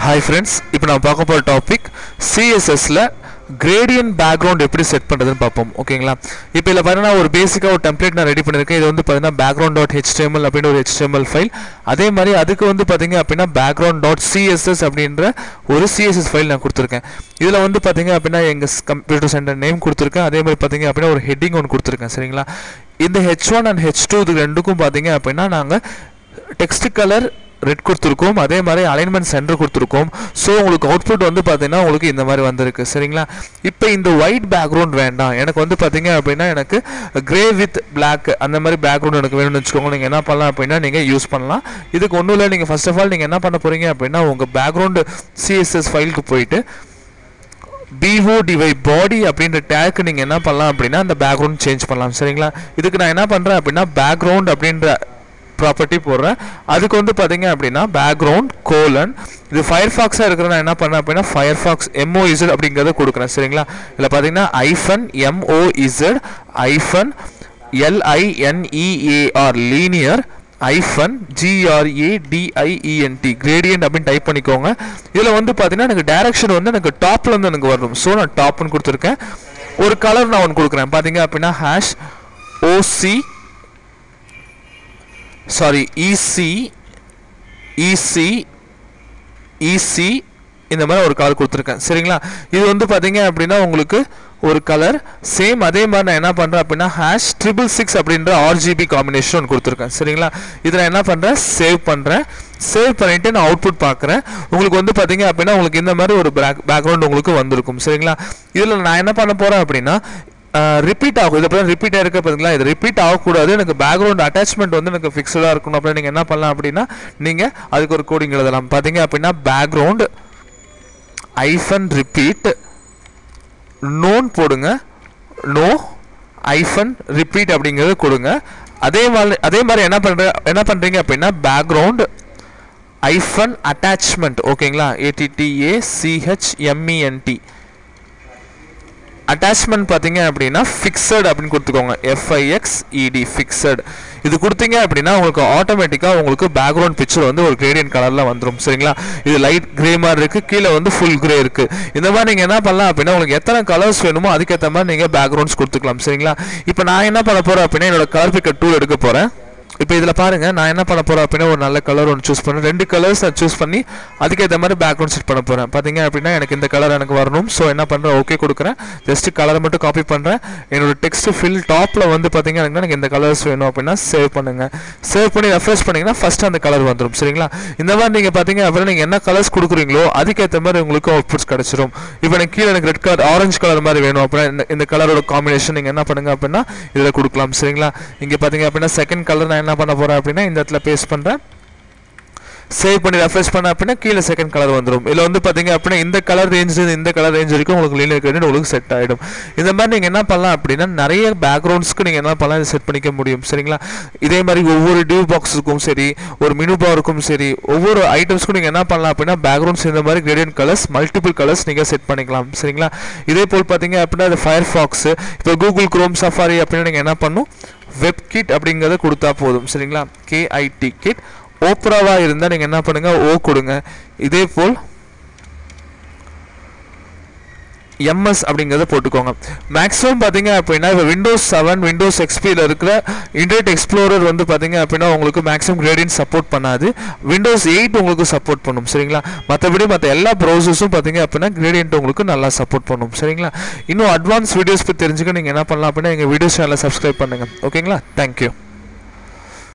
Hi friends, இப்போ நான் பார்க்க போற டாபிக் CSSல gradient background எப்படி செட் பண்றதுன்னு பாப்போம். ஓகேங்களா? இப்போ இதுல பாத்தீங்கன்னா ஒரு பேசிக்கா ஒரு டெம்ப்ளேட் நான் ரெடி பண்ணிருக்கேன். இது வந்து பாத்தீங்கன்னா background.html அப்படின ஒரு HTML ஃபைல். அதே மாதிரி அதுக்கு வந்து பாத்தீங்க அப்படினா background.css அப்படிங்கற ஒரு CSS ஃபைல் நான் கொடுத்திருக்கேன். இதுல வந்து பாத்தீங்க அப்படினா எங்க கம்ப்யூட்டர் சென்டர் நேம் கொடுத்திருக்கேன். அதே மாதிரி பாத்தீங்க அப்படினா ஒரு ஹெட்டிங் ஒன்னு கொடுத்திருக்கேன். சரிங்களா? இந்த H1 and H2 இது ரெண்டுக்கும் பாத்தீங்க அப்படினா நாங்க text color ரெட் கொடுத்திருக்கோம். அதே மாதிரி அலைன்மென்ட் சென்டர் கொடுத்திருக்கோம். சோ உங்களுக்கு அவுட்புட் வந்து பாத்தீங்கன்னா உங்களுக்கு இந்த மாதிரி வந்திருக்கு. சரிங்களா? இப்போ இந்த ஒயிட் பேக்ரவுண்ட் வேண்டாம். எனக்கு வந்து பாத்தீங்க அப்படினா எனக்கு கிரே வித் Black அந்த மாதிரி பேக்ரவுண்ட் எனக்கு வேணும்னு வெச்சுக்கோங்க. நீங்க என்ன பண்ணலாம் அப்படினா நீங்க யூஸ் பண்ணலாம். இதுக்கு ஒண்ணும் இல்ல, நீங்க ஃபர்ஸ்ட் ஆஃப் ஆல் நீங்க என்ன பண்ண போறீங்க அப்படினா உங்க பேக்ரவுண்ட் CSS ஃபைலுக்கு போய்ட்டு body அப்படிங்கற டேக் நீங்க என்ன பண்ணலாம் அப்படினா அந்த பேக்ரவுண்ட் சேஞ்ச் பண்ணலாம். சரிங்களா? இதுக்கு நான் என்ன பண்றேன் அப்படினா பேக்ரவுண்ட் அப்படிங்கற ப்ராப்பர்ட்டி போடுறேன். அதுக்கு வந்து பாத்தீங்க அப்படினா பேக்ரவுண்ட் கோலன் இது ஃபயர்பாக்ஸா இருக்குற நான் என்ன பண்றேன் அப்படினா ஃபயர்பாக்ஸ் MOZ அப்படிங்கறத கொடுக்கிறேன். சரிங்களா? இல்ல பாத்தீங்கன்னா -MOZ -LINEAR linear -GRADIENT gradient அப்படினு டைப் பண்ணிக்கோங்க. இதுல வந்து பாத்தீங்கன்னா எனக்கு டைரக்ஷன் வந்து எனக்கு டாப்ல இருந்து எனக்கு வரணும். சோ நான் டாப்னு கொடுத்திருக்கேன். ஒரு கலர் நான் ஒன்னு கொடுக்கிறேன். பாத்தீங்க அப்படினா EC இந்த மாதிரி ஒரு கலர் கொடுத்திருக்கேன். சரிங்களா? இது வந்து பாத்தீங்க அப்படினா உங்களுக்கு ஒரு கலர் சேம் அதே மாதிரி நான் என்ன பண்றேன் அப்படினா #666 அப்படிங்கற RGB காம்பினேஷன் கொடுத்திருக்கேன். சரிங்களா? இத நான் என்ன பண்றேன் சேவ் பண்றேன். சேவ் பண்ணிட்டு நான் அவுட்புட் பார்க்கறேன். உங்களுக்கு வந்து பாத்தீங்க அப்படினா உங்களுக்கு இந்த மாதிரி ஒரு பேக்ரவுண்ட் உங்களுக்கு வந்திருக்கும். சரிங்களா? இதுல நான் என்ன பண்ண போறேன் அப்படினா ரிப்பீட் ஆகும். இது அப்புறம் ரிப்பீட் ஆயிருக்க பாத்தீங்களா? இது ரிப்பீட் ஆக கூடாது. எனக்கு பேக்ரவுண்ட் அட்டாச்மென்ட் வந்து எனக்கு ஃபிக்ஸ்டா இருக்கணும். அப்ப நீங்க என்ன பண்ணலாம் அப்படினா நீங்க அதுக்கு ஒரு கோடிங் எழுதலாம். பாத்தீங்க அப்படினா பேக்ரவுண்ட் -repeat known போடுங்க. no -repeat அப்படிங்கறது கொடுங்க. அதே மாதிரி என்ன பண்றீங்க அப்படினா பேக்ரவுண்ட் -attachment ஓகேங்களா? ATTACHMENT attachment பாத்தீங்க அப்படினா fixed அப்படினு கொடுத்துக்கோங்க. FIXED fixed இது கொடுத்தீங்க அப்படினா உங்களுக்கு ஆட்டோமேட்டிக்கா உங்களுக்கு பேக்ரவுண்ட் பிக்சர் வந்து ஒரு கிரேடியன்ட் கலர்ல வந்துரும். சரிங்களா? இது லைட் கிரே மாதிரி இருக்கு, கீழ வந்து ফুল கிரே இருக்கு. இந்த மாதிரி நீங்க என்ன பண்ணலாம் அப்படினா உங்களுக்கு எத்தனை கலர்ஸ் வேணுமோ அதுக்கு ஏத்த மாதிரி நீங்க பேக்ரவுண்ட்ஸ் கொடுத்துக்கலாம். சரிங்களா? இப்போ நான் என்ன பண்ண போறேன் அப்படினா என்னோட கலர் பிக்கர் டூல் எடுக்க போறேன். இப்போ இதல பாருங்க நான் என்ன பண்ண போறேன் அப்படினா ஒரு நல்ல கலர் ஒன்னு சூஸ் பண்ணேன். ரெண்டு கலர்ஸ் நான் சூஸ் பண்ணி அதுக்கு ஏத்த மாதிரி பேக்ரவுண்ட் செட் பண்ண போறேன். பாத்தீங்க அப்படினா எனக்கு இந்த கலர் எனக்கு வரணும். சோ என்ன பண்றேன் ஓகே கொடுக்கிறேன். ஜஸ்ட் கலரை மட்டும் காப்பி பண்றேன். என்னோட டெக்ஸ்ட் ஃபில் டாப்ல வந்து பாத்தீங்க எனக்கு இந்த கலர்ஸ் வேணும் அப்படினா சேவ் பண்ணுங்க. சேவ் பண்ணி ரெஃப்ரெஷ் பண்ணீங்கன்னா ஃபர்ஸ்ட் அந்த கலர் வந்துரும். சரிங்களா? இந்த மாதிரி நீங்க பாத்தீங்க அப்படினா நீங்க என்ன கலர்ஸ் கொடுக்குறீங்களோ அதுக்கு ஏத்த மாதிரி உங்களுக்கு அவுட்புட்ஸ் கிடைச்சிரும். இப்போ எனக்கு கீழ எனக்கு ரெட் கலர் ஆரஞ்சு கலர் மாதிரி வேணும் அப்படினா இந்த கலரோட காம்பினேஷன் நீங்க என்ன பண்ணுங்க அப்படினா இதல கொடுக்கலாம். சரிங்களா? இங்க பாத்தீங்க அப்படினா செகண்ட் கலர் நான் என்ன பண்ண போறேன் அப்படினா இந்த இடத்துல பேஸ்ட் பண்றேன். சேவ் பண்ணி ரெஃப்ரெஷ் பண்ண அப்படினா கீழ செகண்ட் கலர் வந்துரும். இல்ல வந்து பாத்தீங்க அப்படினா இந்த கலர் ரேஞ்ச் இந்த கலர் ரேஞ்ச் வரைக்கும் உங்களுக்கு லீனியர் கிரேடியன்ட் உங்களுக்கு செட் ஆயிடும். இந்த மாதிரி நீங்க என்ன பண்ணலாம் அப்படினா நிறைய பேக்ரவுண்ட்ஸ்க்கு நீங்க என்ன பண்ணலாம் செட் பண்ணிக்க முடியும். சரிங்களா? இதே மாதிரி ஒவ்வொரு டிவ் பாக்ஸ்க்கும் சரி ஒரு மெனு பாருக்கும் சரி ஒவ்வொரு ஐட்டம்ஸ்க்கும் நீங்க என்ன பண்ணலாம் அப்படினா பேக்ரவுண்ட்ஸ் இந்த மாதிரி கிரேடியன்ட் கலர்ஸ் மல்டிபிள் கலர்ஸ் நீங்க செட் பண்ணிக்கலாம். சரிங்களா? இதே போல் பாத்தீங்க அப்படினா இந்த ஃபயர்பாக்ஸ் இப்போ Google Chrome Safari அப்படினா நீங்க என்ன பண்ணனும் WebKit அப்படிங்கறத கொடுத்தா போதும். சரிங்களா? KIT kit ஓப்ராவா இருந்தா நீங்க என்ன பண்ணுங்க O கொடுங்க. இதே போல் MS அப்படிங்கறத போட்டுக்கோங்க. மேக்ஸிமம் பாத்தீங்க அப்படினா Windows 7 Windows XP ல இருக்கிற இன்டர்நெட் எக்ஸ்ப்ளோரர் வந்து பாத்தீங்க அப்படினா உங்களுக்கு மேக்ஸிமம் கிரேடியன்ட் சப்போர்ட் பண்ணாது. Windows 8 உங்களுக்கு சப்போர்ட் பண்ணும். சரிங்களா? மத்தபடி மத்த எல்லா ப்ரௌசர்ஸும் பாத்தீங்க அப்படினா கிரேடியன்ட் உங்களுக்கு நல்லா சப்போர்ட் பண்ணும். சரிங்களா? இன்னும் அட்வான்ஸ் வீடியோஸ் பத்தி தெரிஞ்சுக்க நீங்க என்ன பண்ணலாம் அப்படினா எங்க வீடியோ சேனலை சப்ஸ்கிரைப் பண்ணுங்க. ஓகேங்களா? Thank you.